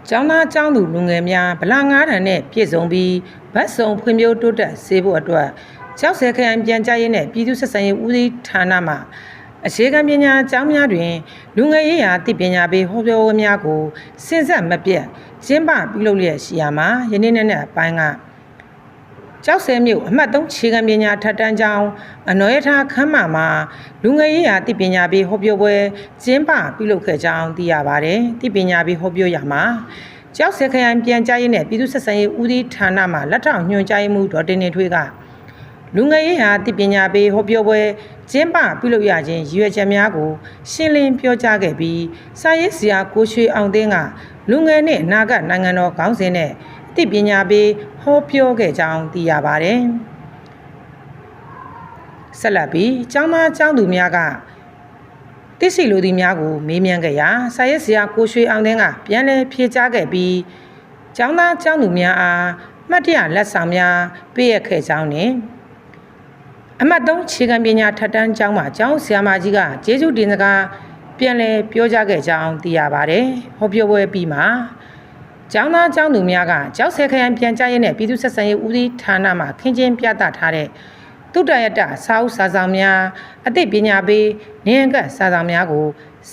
ကျောင်းသားကျောင်းသူလူငယ်များဗလာ9တန်နဲ့ပြည့်စုံပြီးဗတ်စုံဖွံ့ဖြိုးတိုးတက်စေဖို့အတွက်ကျောက်ဆယ်ခရိုင်ပြန်ကြားရေးနဲ့ပြည်သူ့ဆက်ဆံရေးဦးစီးဌာနမှအခြေခံပညာကျောင်းများတွင်လူငယ်ရေးရာသိပညာပေးဟောပြောပွဲများကိုစဉ်ဆက်မပြတ်ကျင်းပပြုလုပ်လျက်ရှိရာမှာယနေ့နေ့အပိုင်းကကျောက်ဆယ်မြို့အမှတ်3ခြေခံပညာထပ်တန်းကျောင်းအနော်ရထားခမ်းမမှာလူငယ်ရေးရာသိပညာပေးဟောပြောပွဲကျင်းပပြုလုပ်ခဲ့ကြောင်းသိရပါတယ်။သိပညာပေးဟောပြောရာမှာကျောက်ဆယ်ခရိုင်ပြန်ကြားရေးနဲ့ပြည်သူ့ဆက်ဆံရေးဦးစီးဌာနမှလက်ထောက်ညွှန်ကြားရေးမှူးဒေါ်တင်နေထွေးကလူငယ်ရေးဟာသိပညာပေးဟောပြောပွဲကျင်းပပြုလုပ်ရခြင်းရည်ရွယ်ချက်များကိုရှင်းလင်းပြောကြားခဲ့ပြီးစာရေးဆရာကိုရွှေအောင်သိန်းကလူငယ်နှင့်အနာဂတ်နိုင်ငံတော်ခေါင်းစဉ်နဲ့သိပညာပေးဟောပြောခဲ့ကြောင်းသိရပါတယ်။ဆက်လက်ပြီးကျောင်းသားကျောင်းသူများကသိရှိလိုသည့်များကိုမေးမြန်းခဲ့ရာစာရေးဆရာကိုရွှေအောင်သိန်းကပြန်လည်ဖြေကြားခဲ့ပြီးကျောင်းသားကျောင်းသူများအားမှတ်တရလက်ဆောင်များပေးအပ်ခဲ့ကြောင်းနဲ့အမှတ်3ခြေခံပညာထပ်တန်းကျောင်းမှာကျောင်းဆရာမကြီးကကျေးဇူးတင်စကားပြန်လည်ပြောကြားခဲ့ကြောင်းသိရပါတယ်။ဟောပြောပွဲပြီးမှာကျောင်းသားကျောင်းသူများကကျောက်ဆယ်ခရိုင်ပြန်ကြားရေးနဲ့ပြည်သူ့ဆက်ဆံရေးဦးစီးဌာနမှခင်းကျင်းပြသထားတဲ့တုတ္တရတစာအုပ်စာဆောင်များအသိပညာပေးနေရကစာဆောင်များကို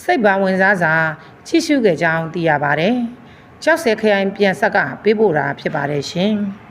စိတ်ပါဝင်စားစွာကြည့်ရှုခဲ့ကြောင်းသိရပါတယ်။ကျောက်ဆယ်ခရိုင်ပြန်ဆက်ကပေးပို့တာဖြစ်ပါတယ်ရှင်။